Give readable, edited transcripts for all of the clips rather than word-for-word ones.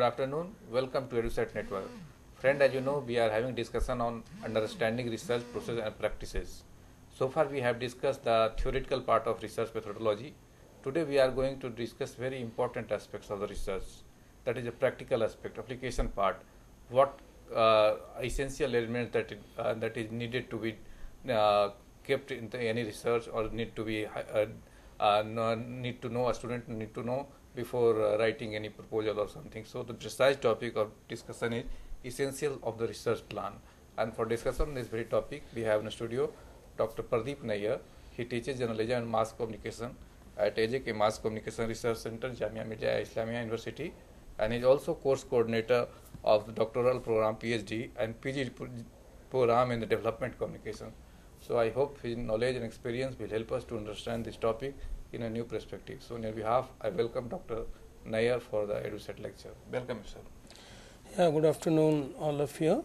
afternoon. Welcome to EduSat Network. Friend, as you know, we are having discussion on understanding research process and practices. So far we have discussed the theoretical part of research methodology. Today we are going to discuss very important aspects of the research. That is the practical aspect, application part. What essential elements that is needed to be kept in any research or need to be need to know, a student need to know before writing any proposal or something. So the precise topic of discussion is essential of the research plan. And for discussion on this very topic, we have in the studio Dr. Pradeep Nayyar. He teaches journalism and mass communication at AJK Mass Communication Research Center, Jamia Millia Islamia University, and is also course coordinator of the doctoral program PhD and PG program in the development communication. So I hope his knowledge and experience will help us to understand this topic in a new perspective. So on your behalf, I welcome Dr. Nayyar for the EduSat lecture. Welcome, sir. Yeah, good afternoon, all of you.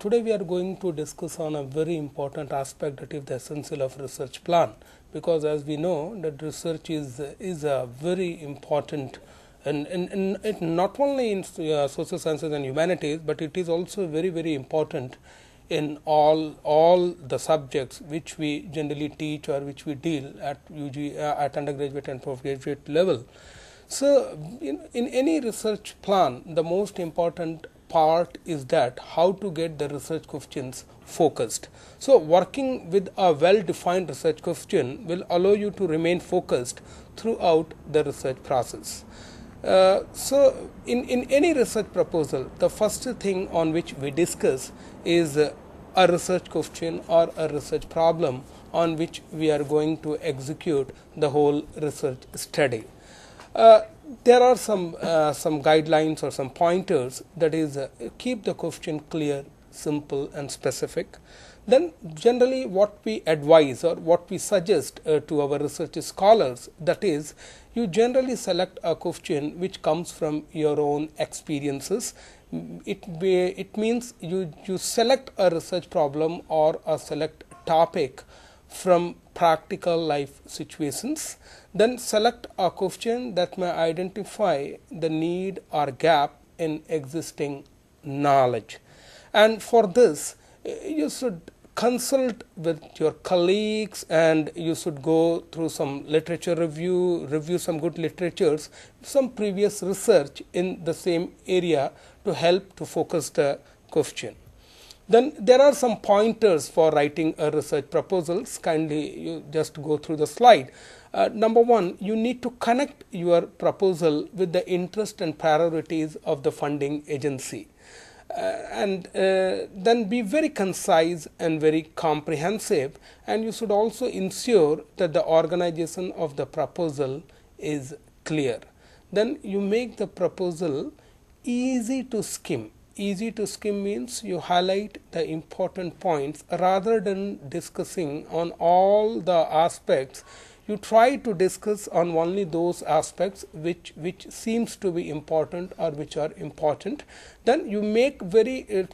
Today we are going to discuss on a very important aspect, that is the essential of research plan, because as we know that research is a very important and it not only in social sciences and humanities, but it is also very important in all the subjects which we generally teach or which we deal at UG at undergraduate and postgraduate level. So in any research plan, the most important part is that how to get the research questions focused. So working with a well defined research question will allow you to remain focused throughout the research process. So in any research proposal, the first thing on which we discuss is a research question or a research problem on which we are going to execute the whole research study. There are some guidelines or some pointers, that is keep the question clear, simple and specific. Then generally what we advise or what we suggest to our research scholars, that is you generally select a question which comes from your own experiences. It means you select a research problem or a select topic from practical life situations. Then select a question that may identify the need or gap in existing knowledge. And for this, you should consult with your colleagues and you should go through some literature review some good literatures, some previous research in the same area to help to focus the question. Then there are some pointers for writing a research proposals. Kindly you just go through the slide. Number one, you need to connect your proposal with the interest and priorities of the funding agency. And then be very concise and very comprehensive, and you should also ensure that the organization of the proposal is clear. Then you make the proposal easy to skim. Easy to skim means you highlight the important points rather than discussing on all the aspects. You try to discuss on only those aspects which seems to be important or which are important. Then you make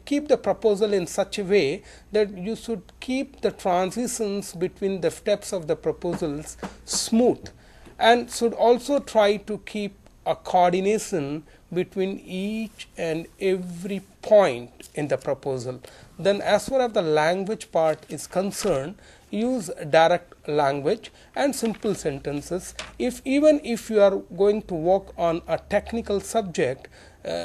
keep the proposal in such a way that you should keep the transitions between the steps of the proposals smooth, and should also try to keep a coordination between each and every point in the proposal. Then as far as the language part is concerned, use direct language and simple sentences. Even if you are going to work on a technical subject,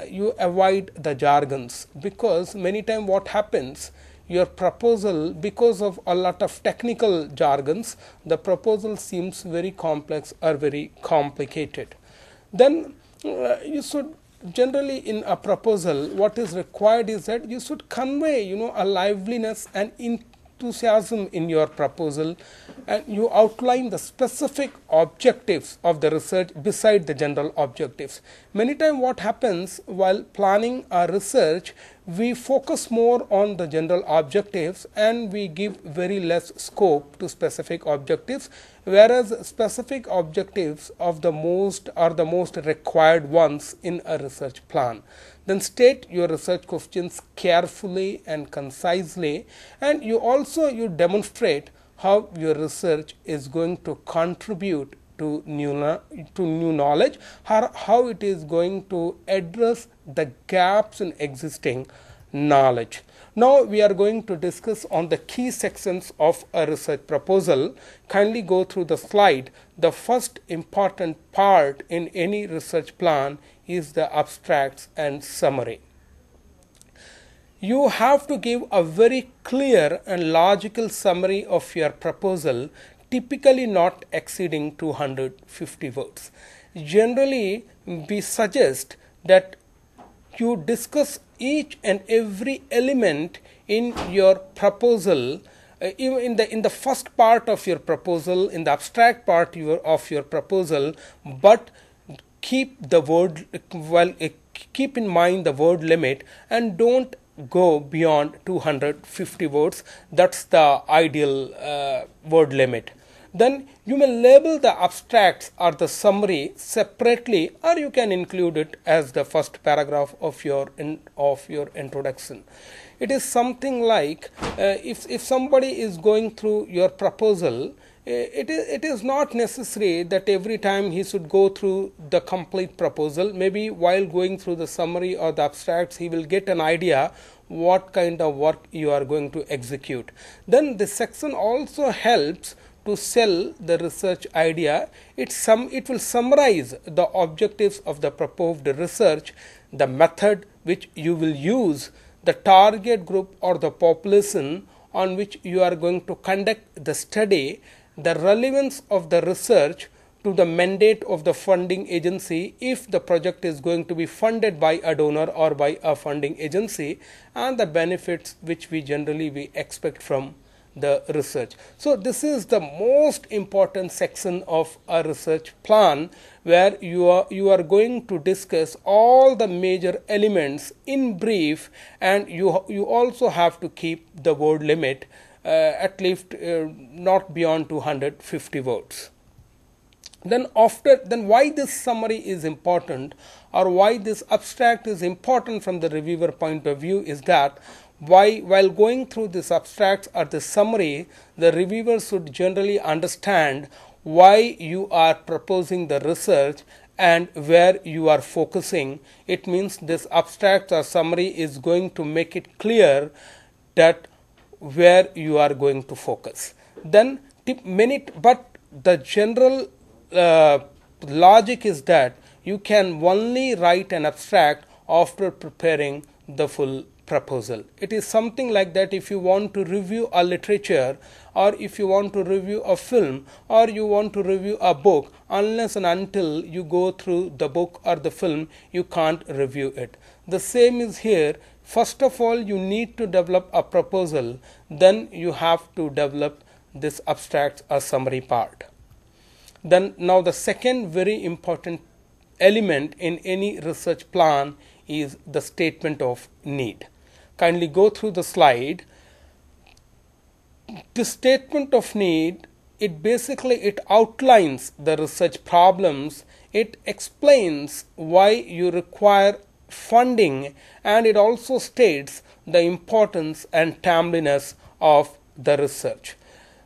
you avoid the jargons, because many times what happens, your proposal, because of a lot of technical jargons, the proposal seems very complex or very complicated. Then you should generally in a proposal, what is required is that you should convey a liveliness and enthusiasm in your proposal, and you outline the specific objectives of the research beside the general objectives. Many times what happens while planning our research, we focus more on the general objectives and we give very less scope to specific objectives, whereas specific objectives are the most required ones in a research plan. Then state your research questions carefully and concisely, and you demonstrate how your research is going to contribute to new knowledge, how it is going to address the gaps in existing knowledge. Now we are going to discuss on the key sections of a research proposal. Kindly go through the slide. The first important part in any research plan is the abstracts and summary. You have to give a very clear and logical summary of your proposal, typically not exceeding 250 words. Generally, we suggest that you discuss each and every element in your proposal, in the first part of your proposal, in the abstract part of your proposal, but keep in mind the word limit and don't go beyond 250 words. That's the ideal word limit. Then you may label the abstracts or the summary separately, or you can include it as the first paragraph of your introduction. It is something like if somebody is going through your proposal, it is not necessary that every time he should go through the complete proposal. Maybe while going through the summary or the abstracts, he will get an idea what kind of work you are going to execute. Then this section also helps to sell the research idea. It will summarize the objectives of the proposed research, the method which you will use, the target group or the population on which you are going to conduct the study, the relevance of the research to the mandate of the funding agency if the project is going to be funded by a donor or by a funding agency, and the benefits which we generally expect from the research. So this is the most important section of a research plan, where you are going to discuss all the major elements in brief, and you also have to keep the word limit at least not beyond 250 words. Then why this summary is important, or why this abstract is important from the reviewer point of view, is that while going through this abstracts or the summary, the reviewer should generally understand why you are proposing the research and where you are focusing. It means this abstract or summary is going to make it clear that where you are going to focus. Then but the general logic is that you can only write an abstract after preparing the full proposal. It is something like that if you want to review a literature, or if you want to review a film, or you want to review a book, unless and until you go through the book or the film, you can't review it. The same is here. First of all, you need to develop a proposal, then you have to develop this abstract or summary part. Then now the second very important element in any research plan is the statement of need. Kindly go through the slide. The statement of need, it outlines the research problems, it explains why you require funding, and it also states the importance and timeliness of the research.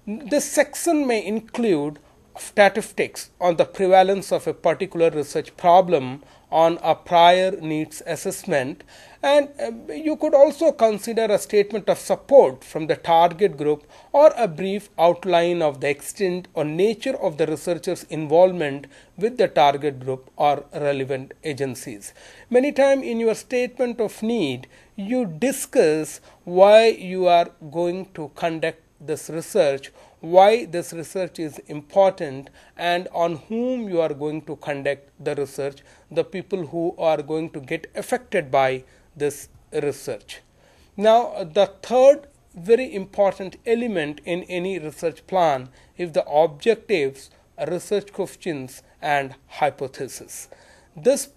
This section may include statistics on the prevalence of a particular research problem on a prior needs assessment, and you could also consider a statement of support from the target group, or a brief outline of the extent or nature of the researcher's involvement with the target group or relevant agencies. Many times in your statement of need, you discuss why you are going to conduct this research, why this research is important, and on whom you are going to conduct the research, the people who are going to get affected by this research. Now, the third very important element in any research plan is the objectives, research questions, and hypothesis. This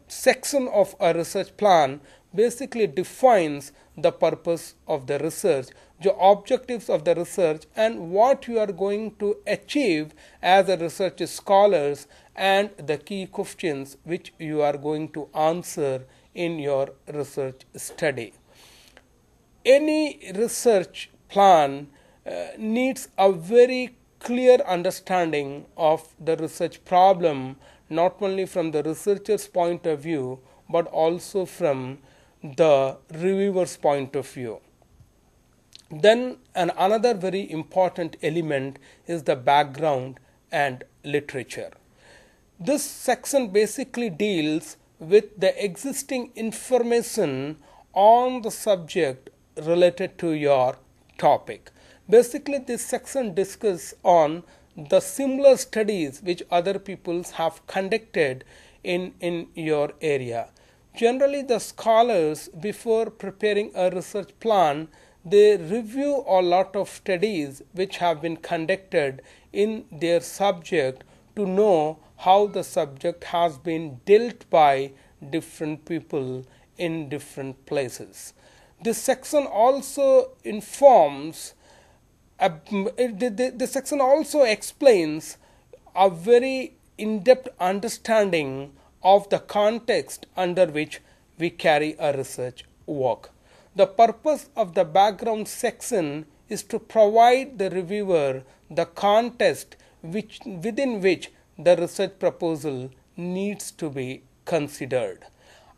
section of a research plan basically defines the purpose of the research, the objectives of the research, and what you are going to achieve as a research scholars, and the key questions which you are going to answer in your research study. Any research plan needs a very clear understanding of the research problem, not only from the researcher's point of view, but also from the reviewer's point of view. Then another very important element is the background and literature. This section basically deals with the existing information on the subject related to your topic. Basically, this section discusses on the similar studies which other people have conducted in your area. Generally, the scholars, before preparing a research plan, they review a lot of studies which have been conducted in their subject to know how the subject has been dealt by different people in different places. This section also informs, this section also explains a very in-depth understanding of the context under which we carry a research work. The purpose of the background section is to provide the reviewer the context within which the research proposal needs to be considered.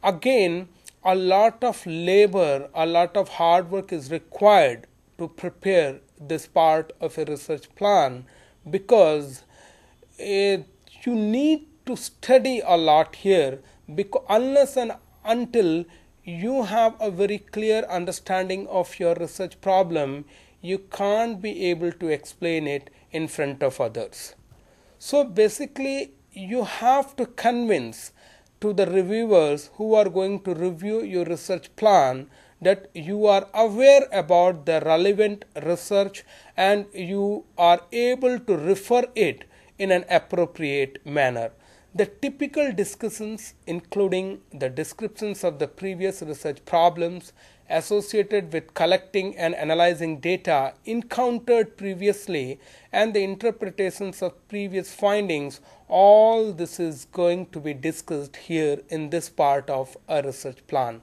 Again, a lot of labor, a lot of hard work is required to prepare this part of a research plan, because you need to study a lot here, because unless and until you have a very clear understanding of your research problem, you can't be able to explain it in front of others. So basically, you have to convince to the reviewers who are going to review your research plan that you are aware about the relevant research and you are able to refer it in an appropriate manner. The typical discussions, including the descriptions of the previous research problems associated with collecting and analyzing data encountered previously, and the interpretations of previous findings, all this is going to be discussed here in this part of a research plan.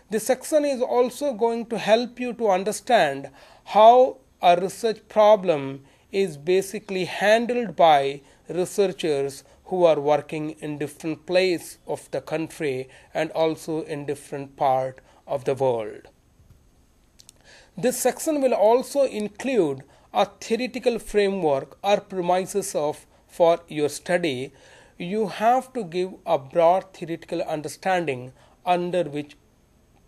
This section is also going to help you to understand how a research problem is basically handled by researchers who are working in different places of the country and also in different part of the world. This section will also include a theoretical framework or premises for your study. You have to give a broad theoretical understanding under which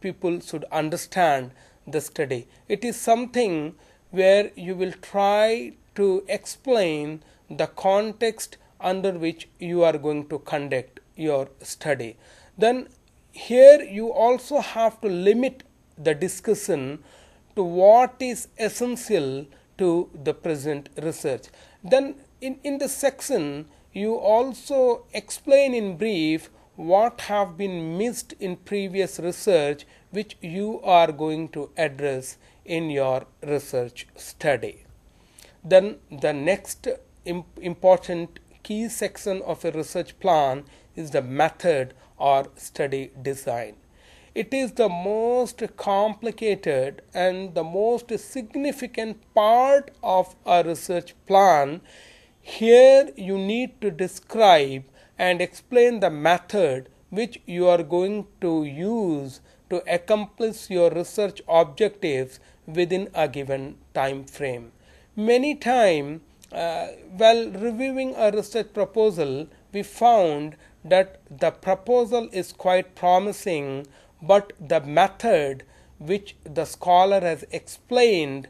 people should understand the study. It is something where you will try to explain the context under which you are going to conduct your study. Then here you also have to limit the discussion to what is essential to the present research. Then in this section you also explain in brief what have been missed in previous research which you are going to address in your research study. Then the next important key section of a research plan is the method or study design. It is the most complicated and the most significant part of a research plan. Here you need to describe and explain the method which you are going to use to accomplish your research objectives within a given time frame. Many times, while reviewing a research proposal, we found that the proposal is quite promising, but the method which the scholar has explained,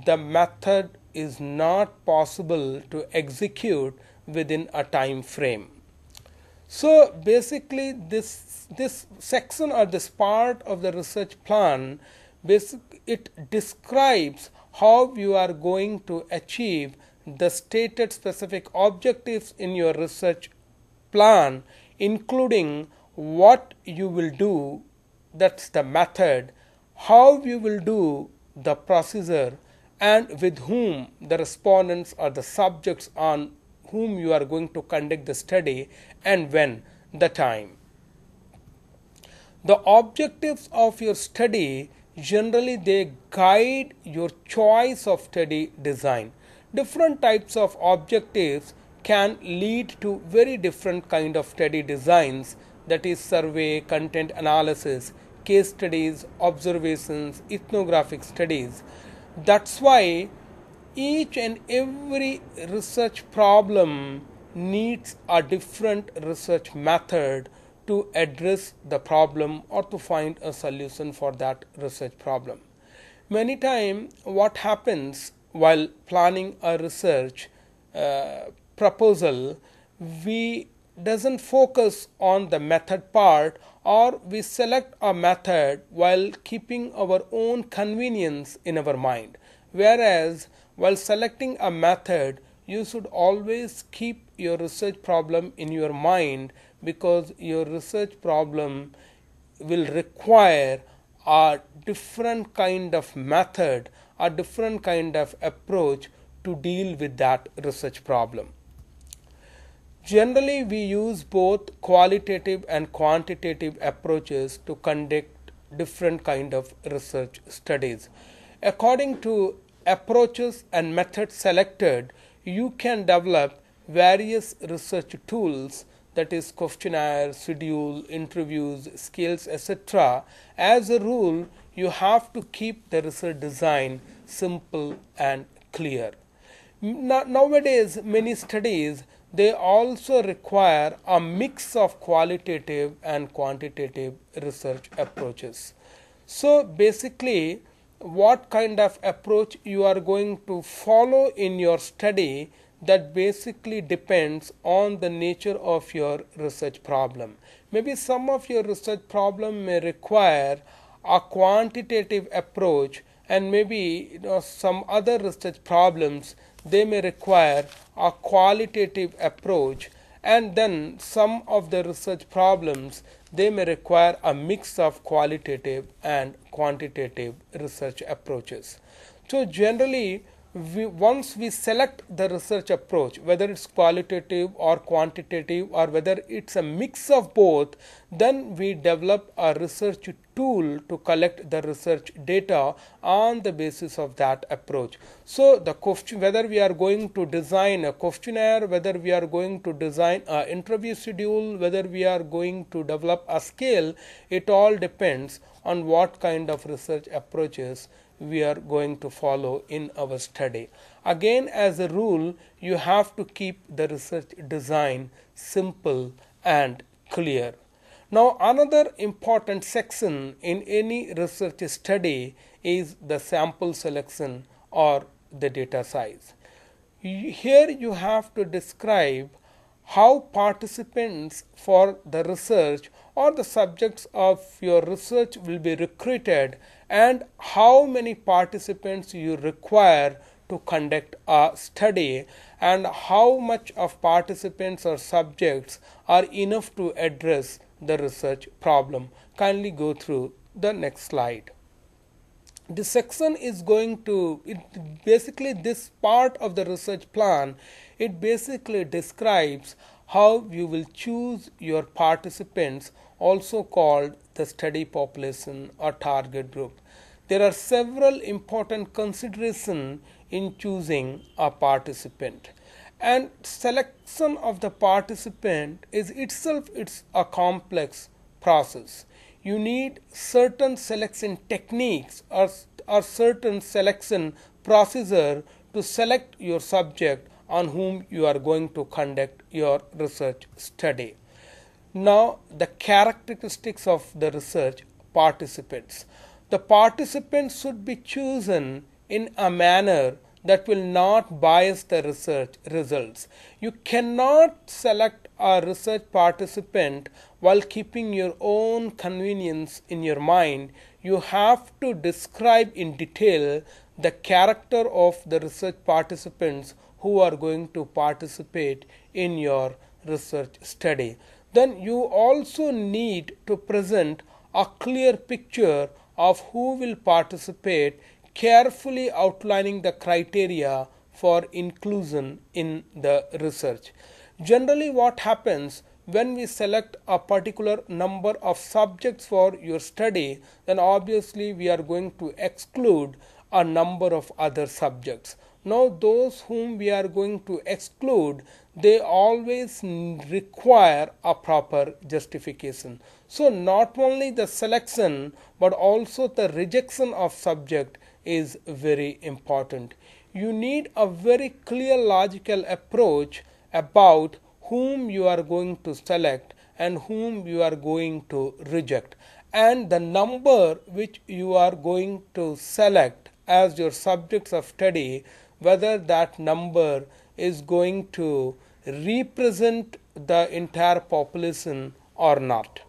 the method is not possible to execute within a time frame. So basically this section or this part of the research plan, it describes how you are going to achieve the stated specific objectives in your research plan, including what you will do, that's the method, how you will do the procedure, and with whom the respondents or the subjects on whom you are going to conduct the study, and when the time. The objectives of your study, generally they guide your choice of study design. different types of objectives can lead to very different kind of study designs, that is survey, content analysis, case studies, observations, ethnographic studies. That's why each and every research problem needs a different research method to address the problem or to find a solution for that research problem. Many times what happens while planning a research proposal, we doesn't focus on the method part, or we select a method while keeping our own convenience in our mind. Whereas while selecting a method, you should always keep your research problem in your mind, because your research problem will require a different kind of method, a different kind of approach to deal with that research problem. Generally, we use both qualitative and quantitative approaches to conduct different kind of research studies. According to approaches and methods selected, you can develop various research tools, that is questionnaire, schedule, interviews, scales, etc. As a rule, you have to keep the research design simple and clear. Nowadays, many studies, they also require a mix of qualitative and quantitative research approaches. So basically, what kind of approach you are going to follow in your study, that basically depends on the nature of your research problem. Maybe some of your research problem may require a quantitative approach, and maybe some other research problems, they may require a qualitative approach, and then some of the research problems, they may require a mix of qualitative and quantitative research approaches. So generally, once we select the research approach, whether it's qualitative or quantitative, or whether it's a mix of both, then we develop a research tool to collect the research data on the basis of that approach. So the question, whether we are going to design a questionnaire, whether we are going to design an interview schedule, whether we are going to develop a scale, it all depends on what kind of research approaches we are going to follow in our study. Again, as a rule, you have to keep the research design simple and clear. Now, another important section in any research study is the sample selection or the data size. Here you have to describe how participants for the research or the subjects of your research will be recruited, and how many participants you require to conduct a study, and how much of participants or subjects are enough to address the research problem. Kindly go through the next slide. This section is going to, basically this part of the research plan, it basically describes how you will choose your participants, also called the study population or target group. There are several important considerations in choosing a participant, and selection of the participant is itself a complex process. You need certain selection techniques or certain selection procedure to select your subject on whom you are going to conduct your research study. Now, the characteristics of the research participants. The participants should be chosen in a manner that will not bias the research results. You cannot select a research participant while keeping your own convenience in your mind. You have to describe in detail the character of the research participants who are going to participate in your research study. Then you also need to present a clear picture of who will participate, carefully outlining the criteria for inclusion in the research. Generally, what happens when we select a particular number of subjects for your study, then obviously we are going to exclude a number of other subjects. Now those whom we are going to exclude, they always require a proper justification. So not only the selection but also the rejection of subject is very important. You need a very clear logical approach about whom you are going to select and whom you are going to reject, and the number which you are going to select as your subjects of study, whether that number is going to represent the entire population or not.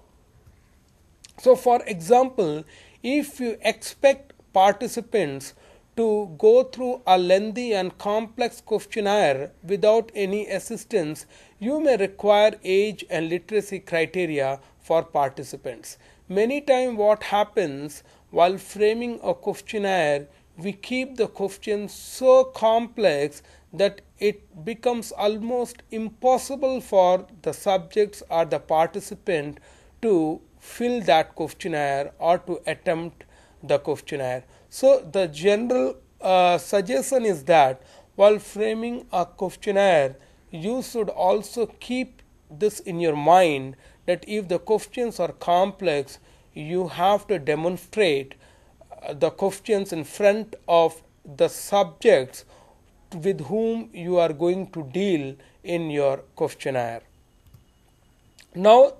So for example, if you expect participants to go through a lengthy and complex questionnaire without any assistance, you may require age and literacy criteria for participants. Many times what happens while framing a questionnaire, we keep the questions so complex that it becomes almost impossible for the subjects or the participant to fill that questionnaire or to attempt the questionnaire. So the general suggestion is that while framing a questionnaire, you should also keep this in your mind, that if the questions are complex, you have to demonstrate the questions in front of the subjects with whom you are going to deal in your questionnaire. Now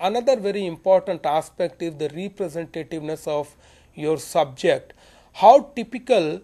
another very important aspect is the representativeness of your subject. How typical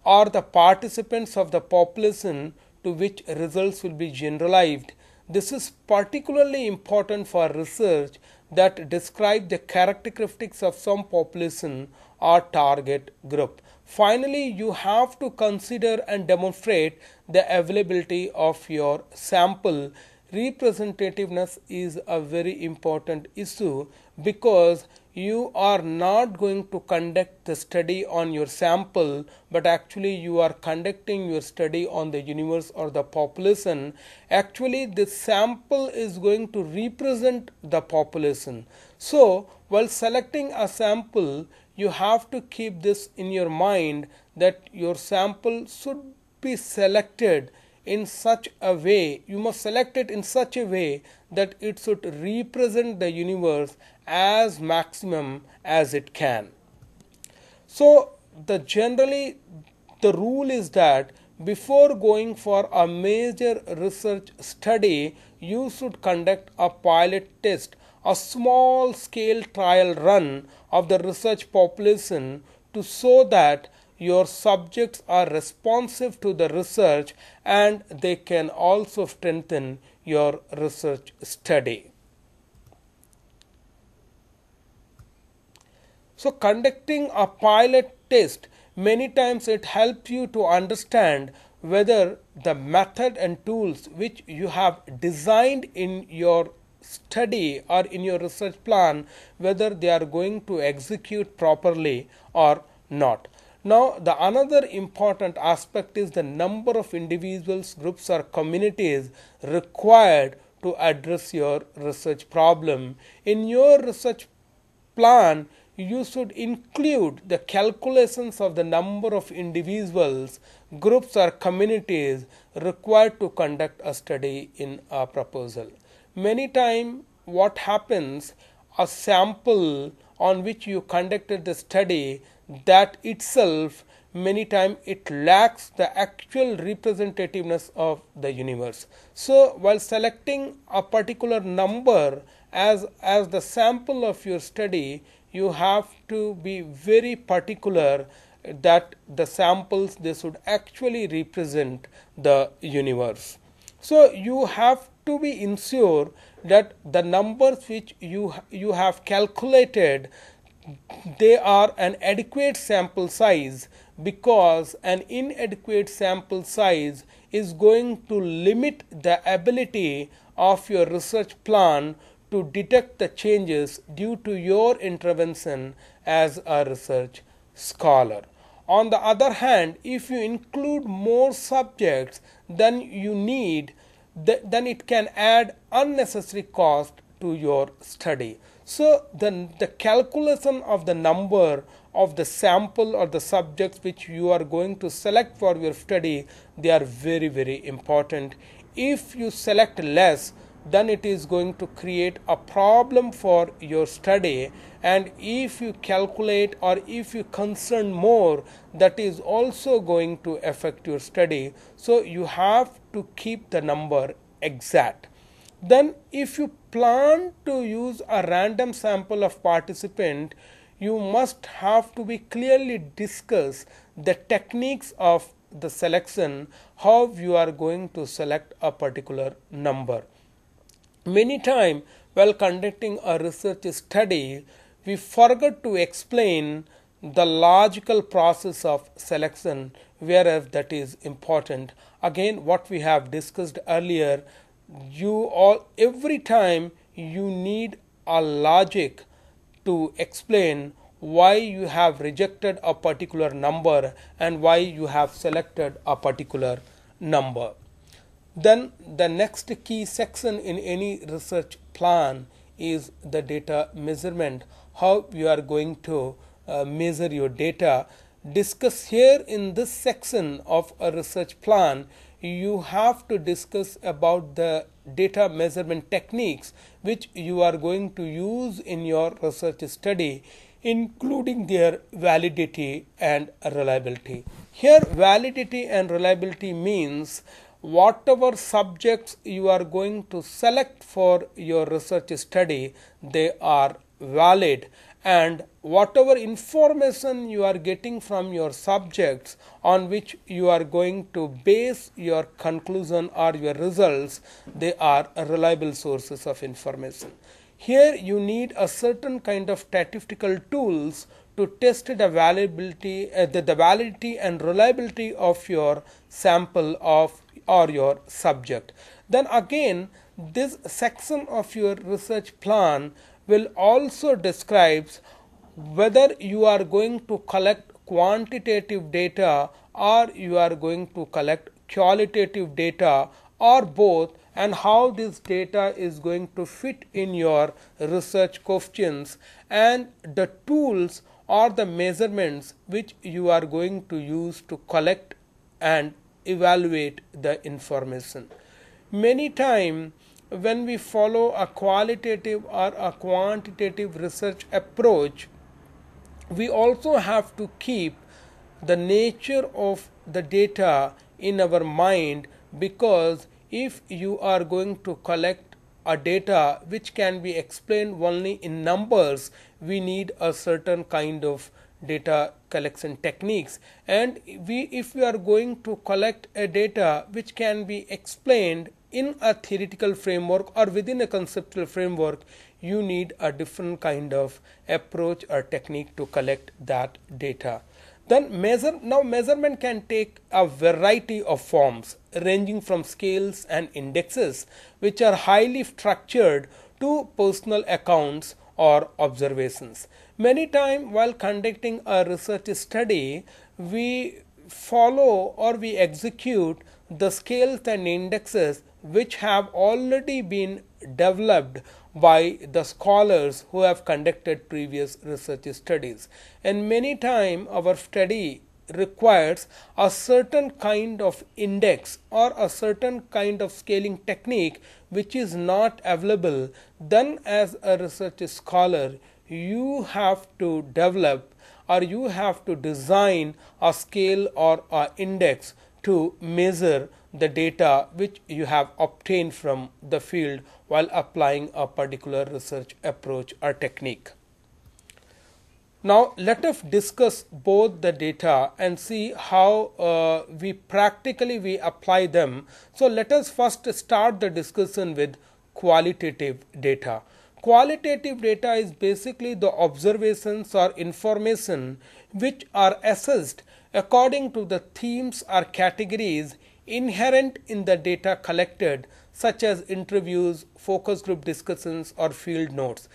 are the participants of the population to which results will be generalized? This is particularly important for research that describe the characteristics of some population or target group. Finally, you have to consider and demonstrate the availability of your sample. Representativeness is a very important issue because you are not going to conduct the study on your sample, but actually you are conducting your study on the universe or the population. Actually, this sample is going to represent the population. So while selecting a sample, you have to keep this in your mind, that your sample should be selected in such a way, you must select it in such a way that it should represent the universe as maximum as it can. So generally the rule is that before going for a major research study, you should conduct a pilot test, a small scale trial run of the research population, to show that your subjects are responsive to the research and they can also strengthen your research study. So conducting a pilot test, many times it helps you to understand whether the method and tools which you have designed in your study or in your research plan, whether they are going to execute properly or not. Now the another important aspect is the number of individuals, groups or communities required to address your research problem. In your research plan, you should include the calculations of the number of individuals, groups or communities required to conduct a study in a proposal. Many times what happens, a sample on which you conducted the study, that itself many times it lacks the actual representativeness of the universe. So while selecting a particular number as the sample of your study, you have to be very particular that the samples, they should actually represent the universe. So you have to be ensure that the numbers which you have calculated, they are an adequate sample size, because an inadequate sample size is going to limit the ability of your research plan to detect the changes due to your intervention as a research scholar. On the other hand, if you include more subjects than you need, then it can add unnecessary cost to your study. So the calculation of the number of the sample or the subjects which you are going to select for your study, they are very important. If you select less, then it is going to create a problem for your study, and if you calculate or if you concern more, that is also going to affect your study. So you have to keep the number exact. Then if you plan to use a random sample of participant, you must have to be clearly discuss the techniques of the selection, how you are going to select a particular number. Many times while conducting a research study, we forget to explain the logical process of selection, whereas that is important. Again, what we have discussed earlier, every time you need a logic to explain why you have rejected a particular number and why you have selected a particular number. Then the next key section in any research plan is the data measurement, how you are going to measure your data. Discuss here in this section of a research plan, you have to discuss about the data measurement techniques which you are going to use in your research study, including their validity and reliability. Here validity and reliability means whatever subjects you are going to select for your research study, they are valid, and whatever information you are getting from your subjects on which you are going to base your conclusion or your results, they are reliable sources of information. Here you need a certain kind of statistical tools to test the validity and reliability of your sample or your subject. Then again, this section of your research plan will also describes whether you are going to collect quantitative data or you are going to collect qualitative data or both, and how this data is going to fit in your research questions and the tools or the measurements which you are going to use to collect and evaluate the information. Many times when we follow a qualitative or a quantitative research approach, we also have to keep the nature of the data in our mind, because if you are going to collect a data which can be explained only in numbers, we need a certain kind of data collection techniques, and if we are going to collect a data which can be explained in a theoretical framework or within a conceptual framework, you need a different kind of approach or technique to collect that data. Then measurement can take a variety of forms ranging from scales and indexes which are highly structured to personal accounts or observations. Many times while conducting a research study, we follow or we execute the scales and indexes which have already been developed by the scholars who have conducted previous research studies, and many times our study requires a certain kind of index or a certain kind of scaling technique which is not available. Then as a research scholar, you have to develop or you have to design a scale or an index to measure the data which you have obtained from the field while applying a particular research approach or technique. Now let us discuss both the data and see how we practically apply them. So let us first start the discussion with qualitative data. Qualitative data is basically the observations or information which are assessed according to the themes or categories inherent in the data collected, such as interviews, focus group discussions or field notes.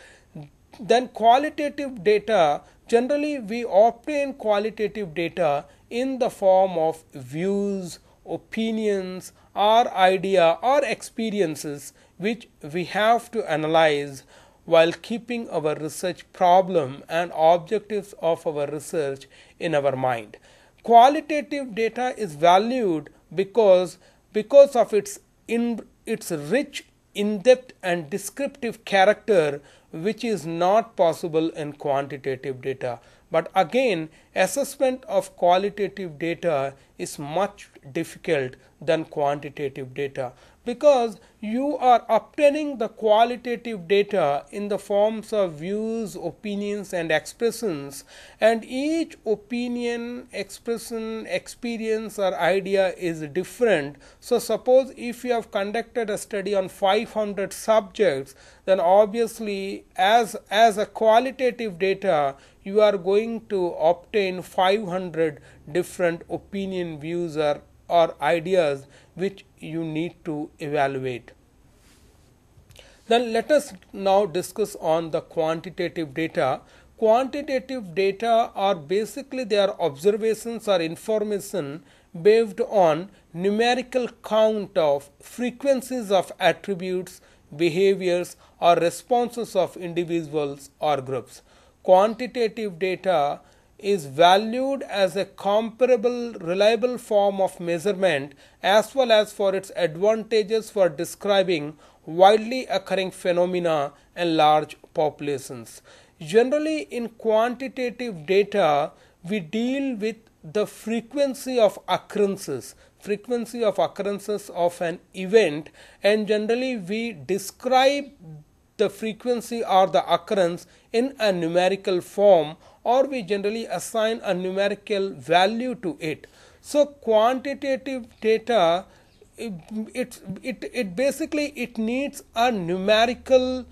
Then qualitative data, generally we obtain qualitative data in the form of views, opinions or idea or experiences which we have to analyze while keeping our research problem and objectives of our research in our mind. Qualitative data is valued because of its rich, in-depth and descriptive character, which is not possible in quantitative data. But again, assessment of qualitative data is much difficult than quantitative data, because you are obtaining the qualitative data in the forms of views, opinions and expressions, and each opinion, expression, experience or idea is different. So suppose if you have conducted a study on 500 subjects, then obviously as a qualitative data you are going to obtain 500 different opinion, views or ideas which you need to evaluate. Then let us now discuss on the quantitative data. Quantitative data are basically their observations or information based on numerical count of frequencies of attributes, behaviors or responses of individuals or groups. Quantitative data is valued as a comparable, reliable form of measurement, as well as for its advantages for describing widely occurring phenomena and large populations. Generally, in quantitative data, we deal with the frequency of occurrences of an event, and generally we describe the frequency or the occurrence in a numerical form, or we generally assign a numerical value to it. So quantitative data, it basically needs a numerical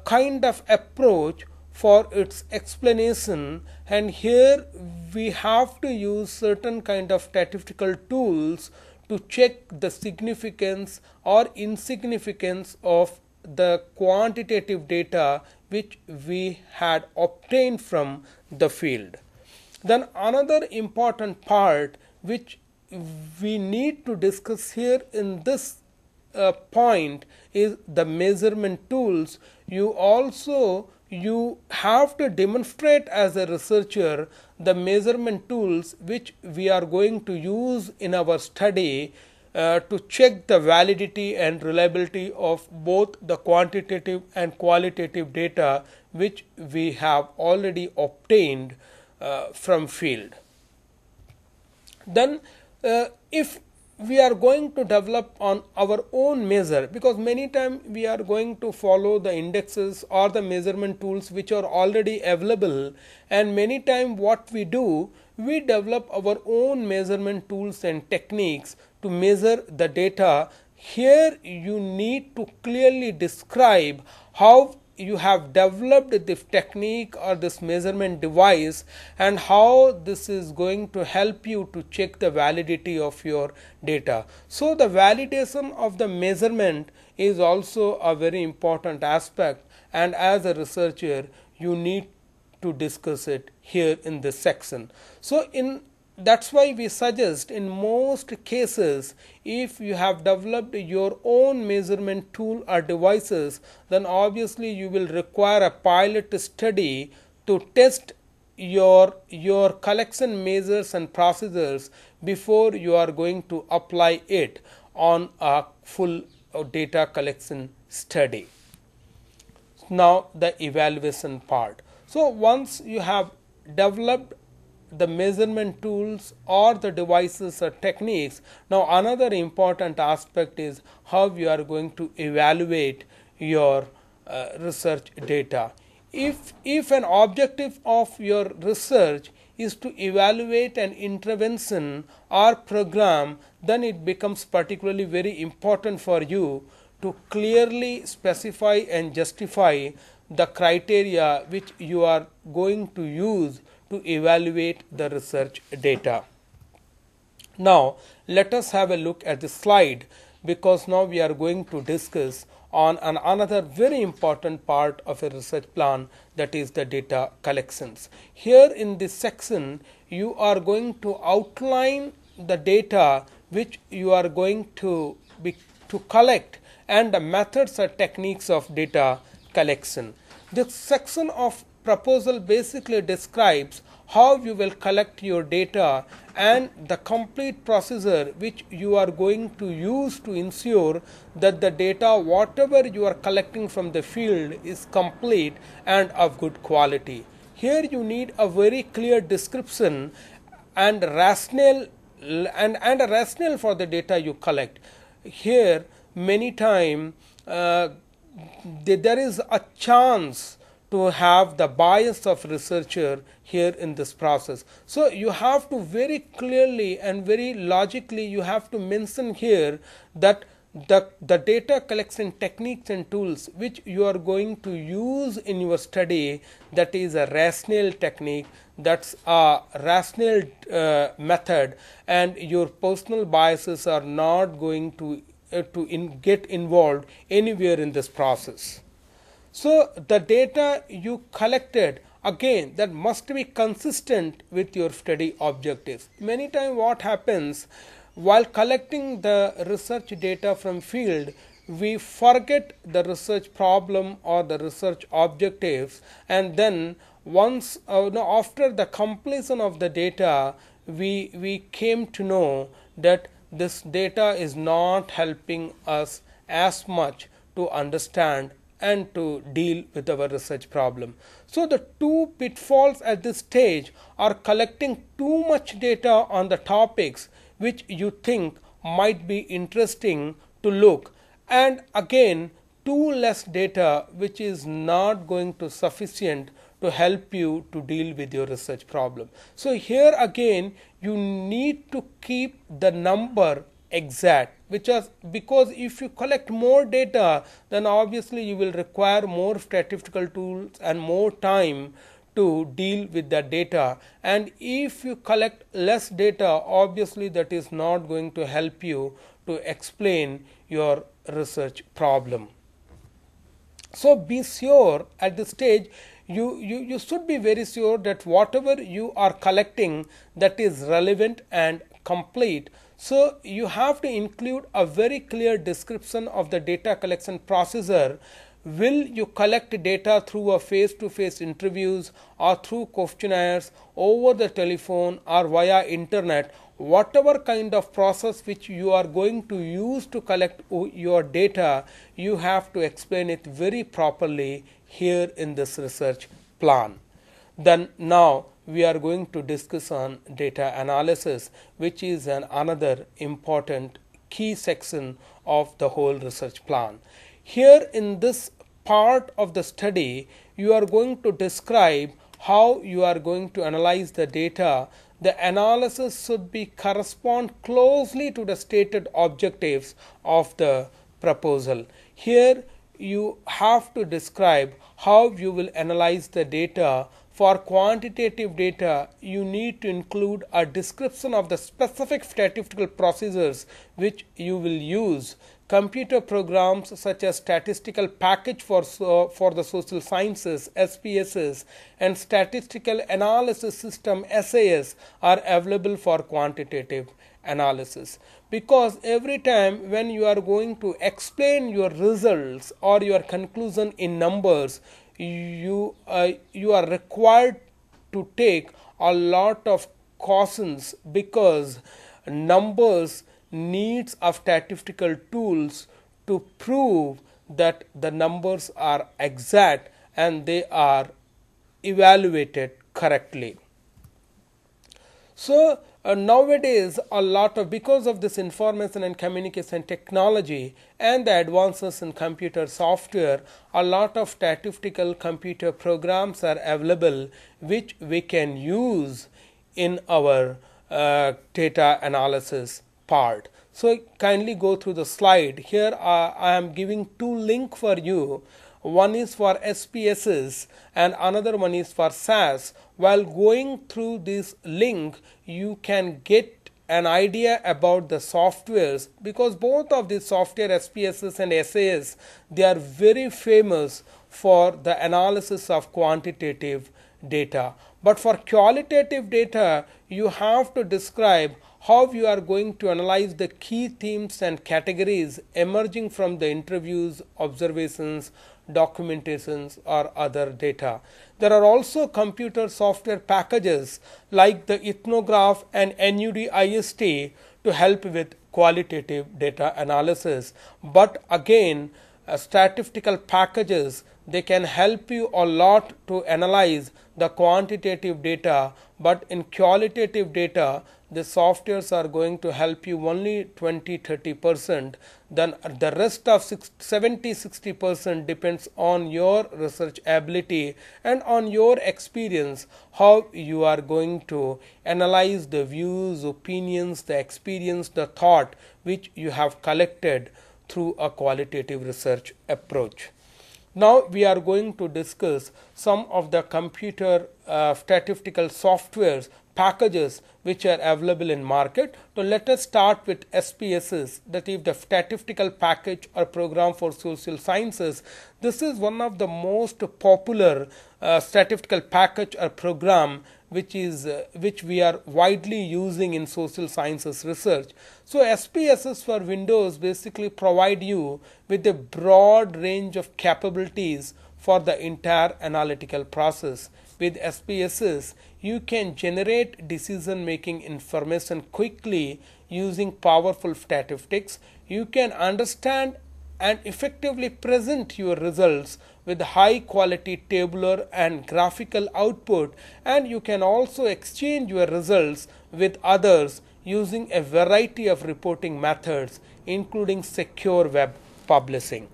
kind of approach for its explanation, and here we have to use certain kind of statistical tools to check the significance or insignificance of the quantitative data which we had obtained from the field. Then another important part which we need to discuss here in this point is the measurement tools. You have to demonstrate as a researcher the measurement tools which we are going to use in our study to check the validity and reliability of both the quantitative and qualitative data which we have already obtained from field. Then if we are going to develop on our own measure, because many times we are going to follow the indexes or the measurement tools which are already available, and many times what we do, we develop our own measurement tools and techniques to measure the data. Here you need to clearly describe how you have developed this technique or this measurement device and how this is going to help you to check the validity of your data. So the validation of the measurement is also a very important aspect, and as a researcher you need to discuss it here in this section. So that's why we suggest in most cases, if you have developed your own measurement tool or devices, then obviously you will require a pilot study to test your collection measures and procedures before you are going to apply it on a full data collection study. Now the evaluation part. So once you have developed the measurement tools or the devices or techniques, now another important aspect is how you are going to evaluate your research data. If an objective of your research is to evaluate an intervention or program, then it becomes particularly very important for you to clearly specify and justify the criteria which you are going to use to evaluate the research data. Now let us have a look at the slide, because now we are going to discuss on another very important part of a research plan, that is the data collections. Here in this section you are going to outline the data which you are going to collect and the methods or techniques of data collection. This section of proposal basically describes how you will collect your data and the complete procedure which you are going to use to ensure that the data whatever you are collecting from the field is complete and of good quality. Here you need a very clear description and rationale and a rationale for the data you collect. Here many times there is a chance to have the bias of researcher here in this process. So you have to very clearly and very logically you have to mention here that the data collection techniques and tools which you are going to use in your study, that is a rational technique, that's a rational method, and your personal biases are not going to get involved anywhere in this process. So the data you collected, again, that must be consistent with your study objectives. Many times what happens, while collecting the research data from field, we forget the research problem or the research objectives, and then once after the completion of the data, we came to know that this data is not helping us as much to understand and to deal with our research problem. So the two pitfalls at this stage are collecting too much data on the topics which you think might be interesting to look, and again too less data which is not going to sufficient to help you to deal with your research problem. So here again you need to keep the number exact, because if you collect more data, then obviously you will require more statistical tools and more time to deal with that data, and if you collect less data, obviously that is not going to help you to explain your research problem. So be sure at this stage you should be very sure that whatever you are collecting, that is relevant and complete. So you have to include a very clear description of the data collection procedure. Will you collect data through a face-to-face interviews or through questionnaires, over the telephone or via internet? Whatever kind of process which you are going to use to collect your data, you have to explain it very properly here in this research plan. Then now we are going to discuss on data analysis, which is another important key section of the whole research plan. Here in this part of the study, you are going to describe how you are going to analyze the data. The analysis should be correspond closely to the stated objectives of the proposal. Here you have to describe how you will analyze the data. For quantitative data, you need to include a description of the specific statistical procedures which you will use. Computer programs such as Statistical Package for the Social Sciences (SPSS) and Statistical Analysis System (SAS) are available for quantitative analysis, because every time when you are going to explain your results or your conclusion in numbers, you are required to take a lot of cautions, because numbers needs of statistical tools to prove that the numbers are exact and they are evaluated correctly. So nowadays because of this information and communication technology and the advances in computer software, a lot of statistical computer programs are available which we can use in our data analysis part. So kindly go through the slide. Here I am giving two links for you. One is for SPSS and another one is for SAS. While going through this link, you can get an idea about the softwares, because both of these software, SPSS and SAS, they are very famous for the analysis of quantitative data. But for qualitative data, you have to describe how you are going to analyze the key themes and categories emerging from the interviews, observations, documentations or other data. There are also computer software packages like the Ethnograph and NUDIST to help with qualitative data analysis, but again statistical packages, they can help you a lot to analyze the quantitative data, but in qualitative data the softwares are going to help you only 20-30%. Then the rest of 70-60% depends on your research ability and on your experience, how you are going to analyze the views, opinions, the experience, the thought which you have collected through a qualitative research approach. Now we are going to discuss some of the computer statistical softwares packages which are available in market. So let us start with SPSS, that is the statistical package or program for social sciences. This is one of the most popular statistical package or program which we are widely using in social sciences research. So SPSS for Windows basically provide you with a broad range of capabilities for the entire analytical process. With SPSS, you can generate decision making information quickly using powerful statistics. You can understand and effectively present your results with high quality tabular and graphical output, and you can also exchange your results with others using a variety of reporting methods including secure web publishing.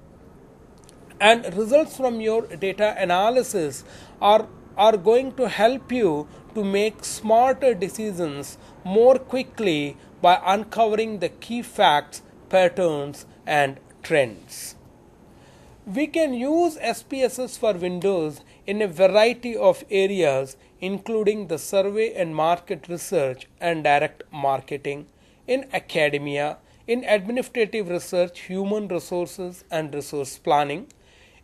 And results from your data analysis are going to help you to make smarter decisions more quickly by uncovering the key facts, patterns and trends. We can use SPSS for Windows in a variety of areas including the survey and market research and direct marketing, in academia, in administrative research, human resources and resource planning,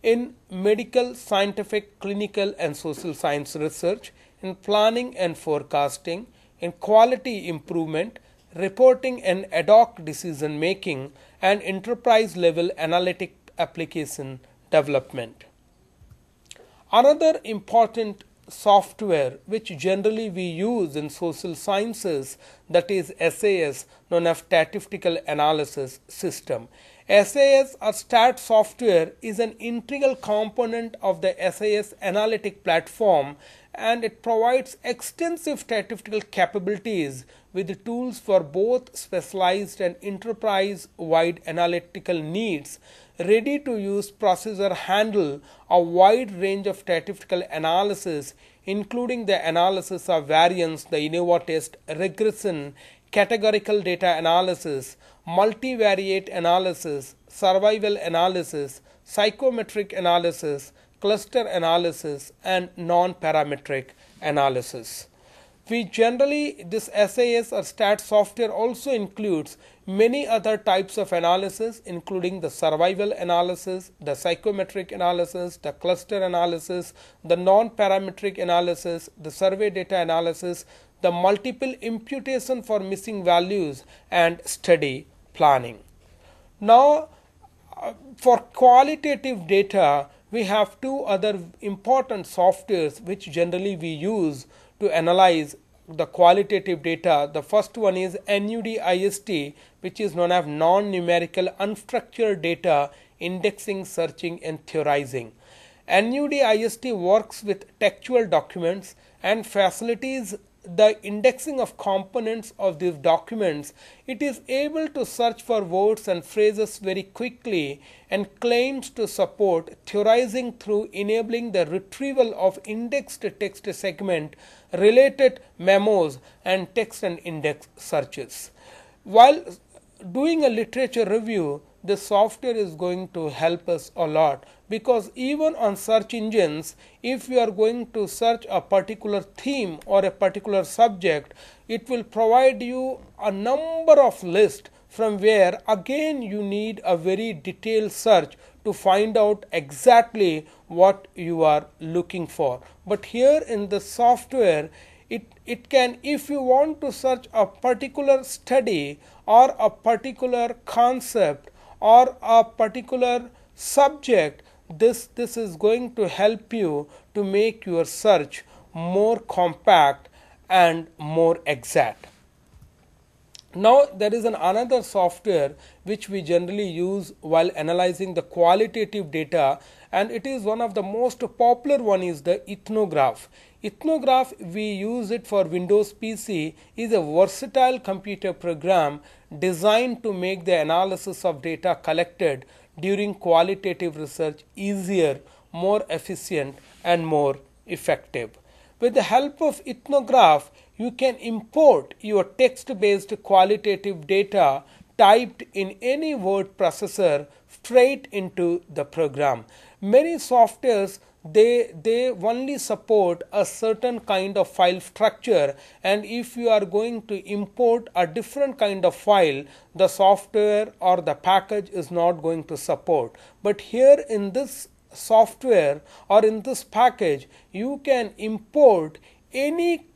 in medical, scientific, clinical and social science research, in planning and forecasting, in quality improvement, reporting and ad hoc decision making, and enterprise level analytic application development. Another important software which generally we use in social sciences, that is SAS, known as Statistical Analysis System. SAS or STAT software is an integral component of the SAS analytic platform, and it provides extensive statistical capabilities with tools for both specialized and enterprise-wide analytical needs. Ready to use procedure handle a wide range of statistical analysis, including the analysis of variance, the ANOVA test, regression, categorical data analysis, multivariate analysis, survival analysis, psychometric analysis, cluster analysis and non-parametric analysis. This SAS or STAT software also includes many other types of analysis, including the survival analysis, the psychometric analysis, the cluster analysis, the non-parametric analysis, the survey data analysis, the multiple imputation for missing values and study planning. Now, for qualitative data, we have two other important softwares which generally we use to analyze the qualitative data. The first one is NUDIST, which is known as non-numerical unstructured data indexing, searching and theorizing. NUDIST works with textual documents and facilitates the indexing of components of these documents. It is able to search for words and phrases very quickly and claims to support theorizing through enabling the retrieval of indexed text segment, related memos and text and index searches. While doing a literature review, this software is going to help us a lot, because even on search engines, if you are going to search a particular theme or a particular subject, it will provide you a number of lists from where again you need a very detailed search to find out exactly what you are looking for. But here in the software, it can, if you want to search a particular study or a particular concept or a particular subject, this is going to help you to make your search more compact and more exact. Now there is another software which we generally use while analyzing the qualitative data, and it is one of the most popular one is the Ethnograph. Ethnograph, we use it for Windows PC, is a versatile computer program designed to make the analysis of data collected during qualitative research easier, more efficient and more effective. With the help of Ethnograph, you can import your text-based qualitative data typed in any word processor straight into the program. Many softwares they only support a certain kind of file structure, and if you are going to import a different kind of file, the software or the package is not going to support. But here in this software or in this package, you can import any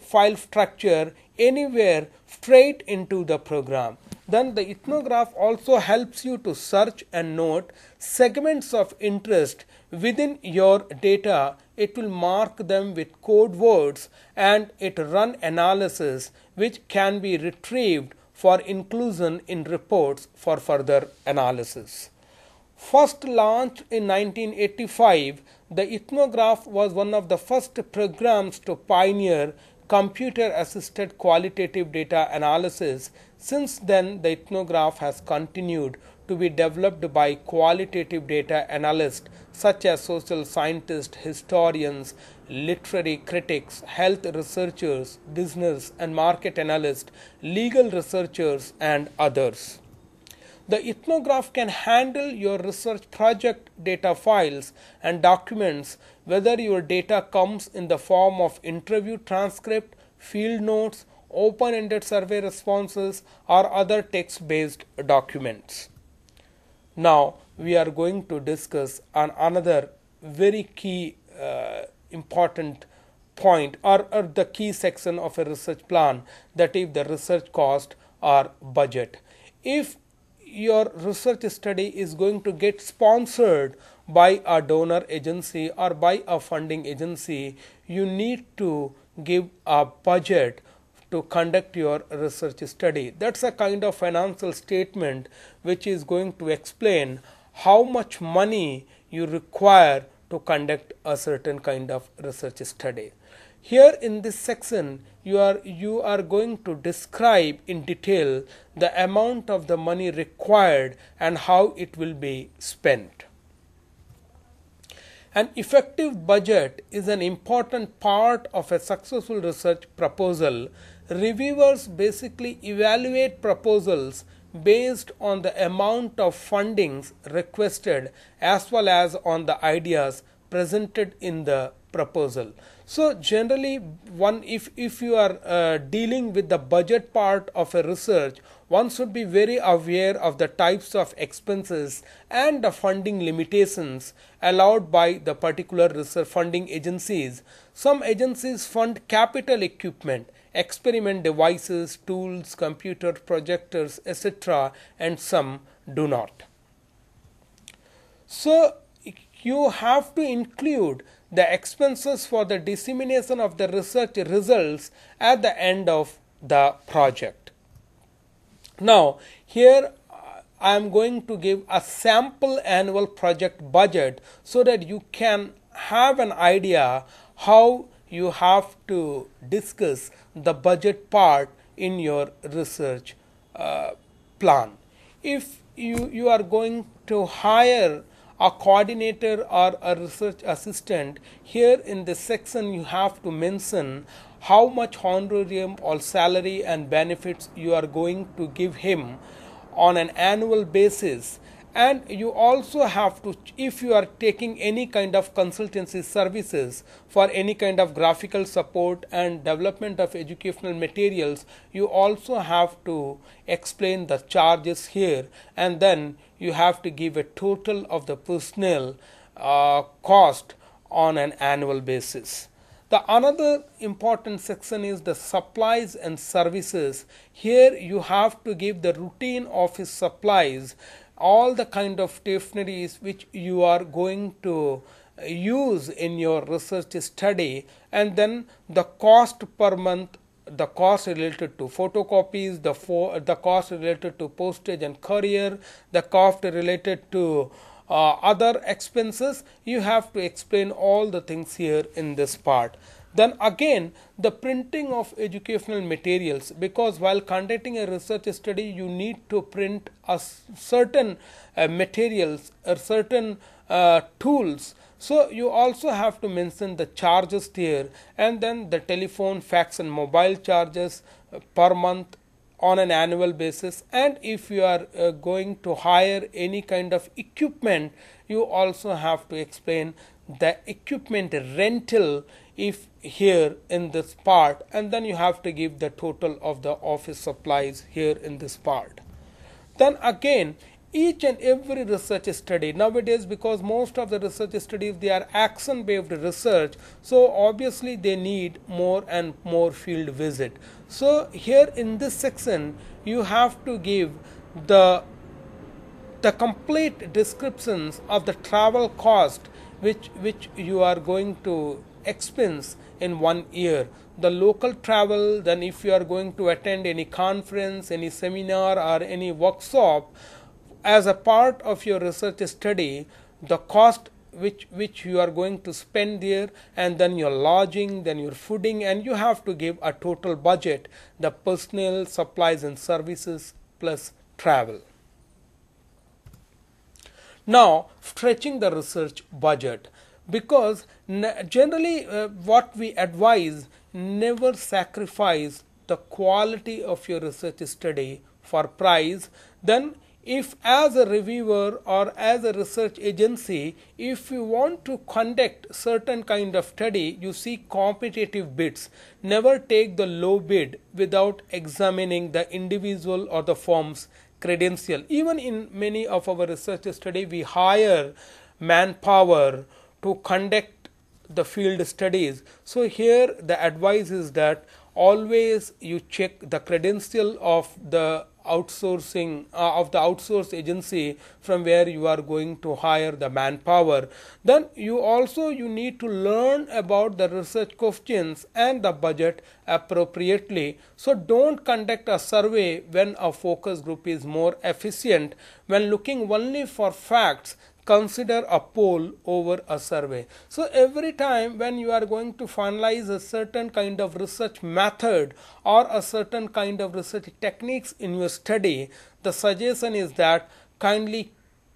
file structure anywhere straight into the program. Then the Ethnograph also helps you to search and note segments of interest within your data. It will mark them with code words and it run analysis which can be retrieved for inclusion in reports for further analysis. First launched in 1985, the Ethnograph was one of the first programs to pioneer computer-assisted qualitative data analysis. Since then, the Ethnograph has continued to be developed by qualitative data analysts such as social scientists, historians, literary critics, health researchers, business and market analysts, legal researchers and others. The Ethnograph can handle your research project data files and documents, whether your data comes in the form of interview transcript, field notes, open-ended survey responses or other text-based documents. Now we are going to discuss on another very key important point or the key section of a research plan, that is the research cost or budget. If your research study is going to get sponsored by a donor agency or by a funding agency, you need to give a budget to conduct your research study. That's a kind of financial statement which is going to explain how much money you require to conduct a certain kind of research study. Here in this section, you are going to describe in detail the amount of the money required and how it will be spent. An effective budget is an important part of a successful research proposal. Reviewers basically evaluate proposals based on the amount of fundings requested as well as on the ideas presented in the proposal. So generally, if you are dealing with the budget part of a research, one should be very aware of the types of expenses and the funding limitations allowed by the particular research funding agencies. Some agencies fund capital equipment, experiment devices, tools, computer projectors, etc., and some do not. So you have to include the expenses for the dissemination of the research results at the end of the project. Now here I am going to give a sample annual project budget so that you can have an idea how you have to discuss the budget part in your research plan. If you are going to hire a coordinator or a research assistant, here in this section you have to mention how much honorarium or salary and benefits you are going to give him on an annual basis. And you also have to, if you are taking any kind of consultancy services for any kind of graphical support and development of educational materials, you also have to explain the charges here, and then you have to give a total of the personnel cost on an annual basis. The another important section is the supplies and services. Here you have to give the routine office supplies, all the kind of stationeries which you are going to use in your research study, and then the cost per month, the cost related to photocopies, the cost related to postage and courier, the cost related to other expenses. You have to explain all the things here in this part. Then again, the printing of educational materials, because while conducting a research study you need to print a certain materials or certain tools. So you also have to mention the charges here, and then the telephone, fax and mobile charges per month on an annual basis. And if you are going to hire any kind of equipment, you also have to explain the equipment rental if here in this part, and then you have to give the total of the office supplies here in this part. Then again, each and every research study nowadays, because most of the research studies they are action based research, so obviously they need more and more field visit. So here in this section you have to give the complete descriptions of the travel cost which you are going to expense in 1 year, the local travel, then if you are going to attend any conference, any seminar or any workshop as a part of your research study, the cost which you are going to spend there, and then your lodging, then your fooding, and you have to give a total budget, the personnel, supplies and services plus travel. Now stretching the research budget, because generally what we advise, never sacrifice the quality of your research study for price. Then if as a reviewer or as a research agency, if you want to conduct certain kind of study, you see competitive bids, never take the low bid without examining the individual or the firm's credential. Even in many of our research study we hire manpower to conduct the field studies. So here the advice is that always you check the credential of the outsourcing of the outsource agency from where you are going to hire the manpower. Then you need to learn about the research questions and the budget appropriately. So don't conduct a survey when a focus group is more efficient. When looking only for facts, consider a poll over a survey. So every time when you are going to finalize a certain kind of research method or a certain kind of research techniques in your study, the suggestion is that kindly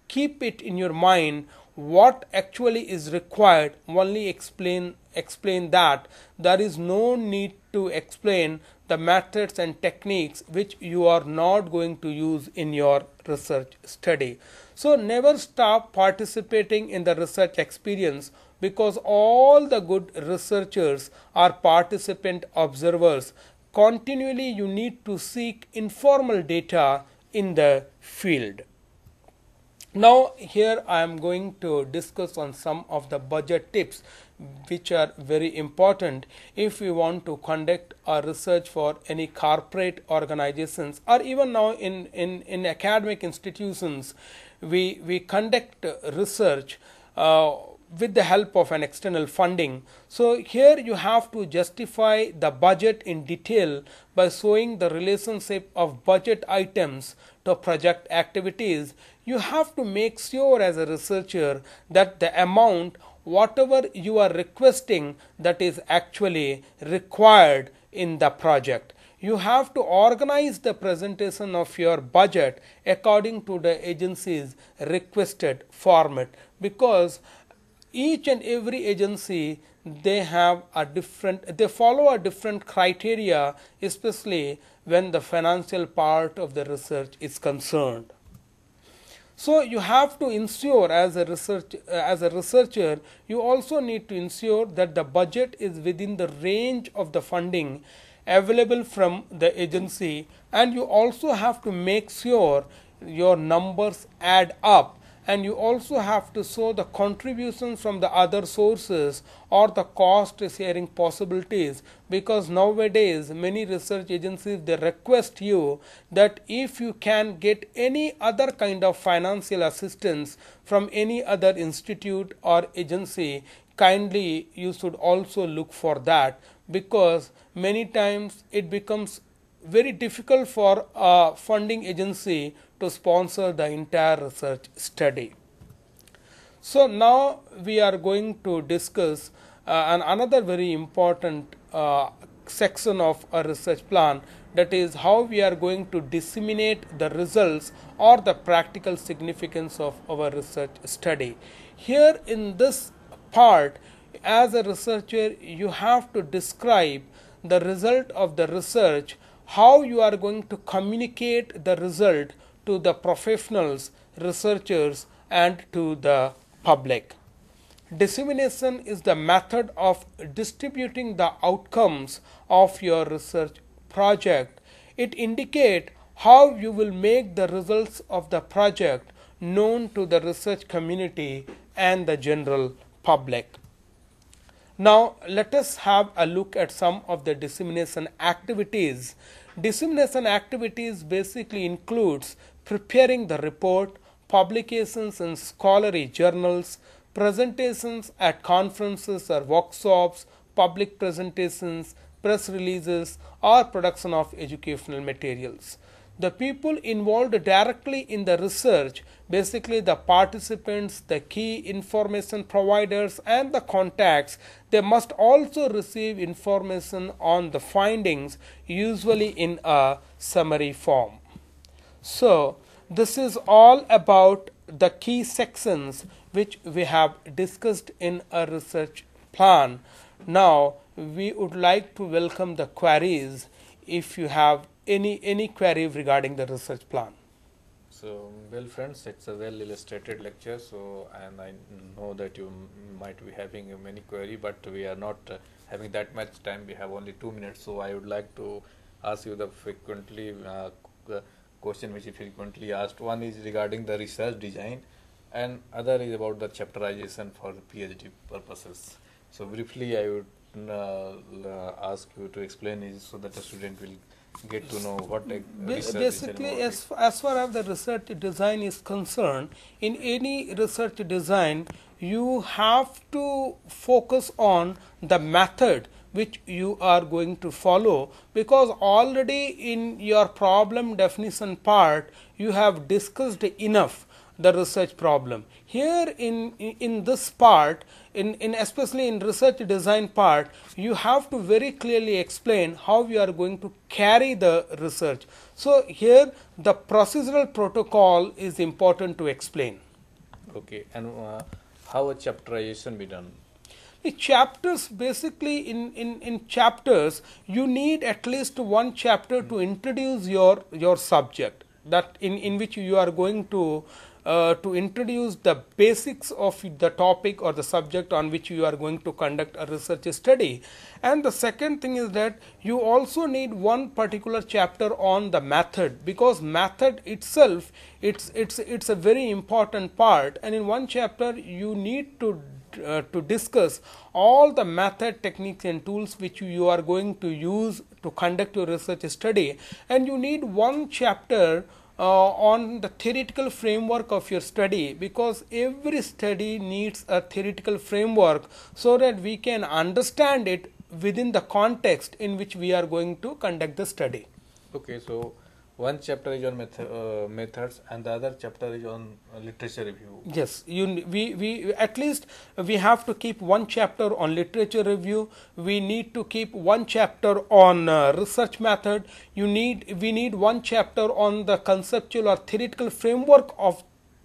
keep it in your mind what actually is required, only explain that. There is no need to explain the methods and techniques which you are not going to use in your research study. So never stop participating in the research experience, because all the good researchers are participant observers. Continually you need to seek informal data in the field. Now here I am going to discuss on some of the budget tips which are very important if we want to conduct a research for any corporate organizations, or even now in academic institutions we conduct research with the help of an external funding. So here you have to justify the budget in detail by showing the relationship of budget items to project activities. You have to make sure as a researcher that the amount whatever you are requesting that is actually required in the project. You have to organize the presentation of your budget according to the agency's requested format, because each and every agency they follow a different criteria, especially when the financial part of the research is concerned. So you have to ensure as a researcher, you also need to ensure that the budget is within the range of the funding available from the agency, and you also have to make sure your numbers add up, and you also have to show the contributions from the other sources or the cost sharing possibilities, because nowadays many research agencies, they request you that if you can get any other kind of financial assistance from any other institute or agency, kindly you should also look for that, because many times it becomes very difficult for a funding agency to sponsor the entire research study. So now we are going to discuss another very important section of a research plan, that is how we are going to disseminate the results or the practical significance of our research study. Here in this part, as a researcher, you have to describe the result of the research, how you are going to communicate the result to the professionals, researchers, and to the public. Dissemination is the method of distributing the outcomes of your research project. It indicates how you will make the results of the project known to the research community and the general public. Now, let us have a look at some of the dissemination activities. Dissemination activities basically includes preparing the report, publications in scholarly journals, presentations at conferences or workshops, public presentations, press releases, or production of educational materials. The people involved directly in the research, basically the participants, the key information providers, and the contacts, they must also receive information on the findings, usually in a summary form. So this is all about the key sections which we have discussed in a research plan. Now we would like to welcome the queries if you have any query regarding the research plan. So, well friends, it's a well illustrated lecture, so and I know that you might be having many query, but we are not having that much time. We have only 2 minutes, so I would like to ask you the frequently question which is frequently asked. One is regarding the research design, and other is about the chapterization for PhD purposes. So briefly I would ask you to explain it so that the student will get to know what basically as far as the research design is concerned, in any research design you have to focus on the method which you are going to follow, because already in your problem definition part you have discussed enough the research problem. Here in this part, in especially in research design part, you have to very clearly explain how you are going to carry the research. So here the procedural protocol is important to explain. Okay, and how a chapterization be done? The chapters, basically in chapters you need at least one chapter to introduce your subject, that in which you are going to introduce the basics of the topic or the subject on which you are going to conduct a research study. And the second thing is that you also need one particular chapter on the method, because method itself it's a very important part, and in one chapter you need to discuss all the method, techniques and tools which you are going to use to conduct your research study, and you need one chapter on the theoretical framework of your study, because every study needs a theoretical framework so that we can understand it within the context in which we are going to conduct the study. Okay, so one chapter is on methods and the other chapter is on literature review. Yes, we at least we have to keep one chapter on literature review. We need to keep one chapter on research method. We need one chapter on the conceptual or theoretical framework of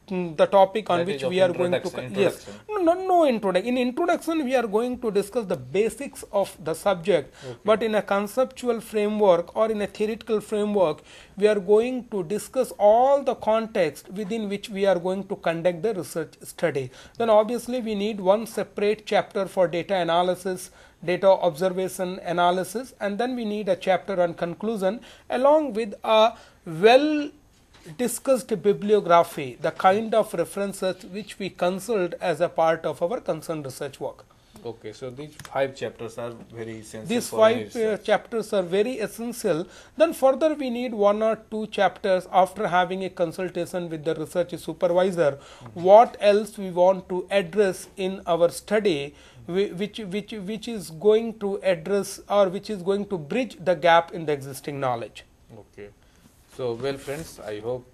the topic on which we are going to. Yes, no introduction. In introduction, we are going to discuss the basics of the subject. Okay. But in a conceptual framework or in a theoretical framework, we are going to discuss all the context within which we are going to conduct the research study. Then obviously we need one separate chapter for data analysis, data observation analysis, and then we need a chapter on conclusion along with a well discussed bibliography, the kind of references which we consult as a part of our concerned research work. Okay, so these 5 chapters are very essential. These for any 5 research. chapters are very essential. Then further we need 1 or 2 chapters after having a consultation with the research supervisor. What else we want to address in our study, which is going to address or which is going to bridge the gap in the existing knowledge. Okay. So, well friends, I hope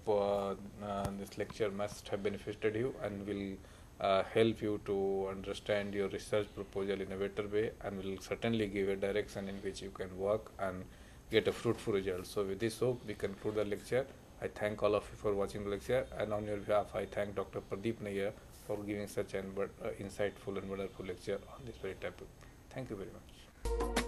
this lecture must have benefited you and will help you to understand your research proposal in a better way, and will certainly give a direction in which you can work and get a fruitful result. So, with this hope, we conclude the lecture. I thank all of you for watching the lecture, and on your behalf, I thank Dr. Pradeep Nair for giving such an insightful and wonderful lecture on this very topic. Thank you very much.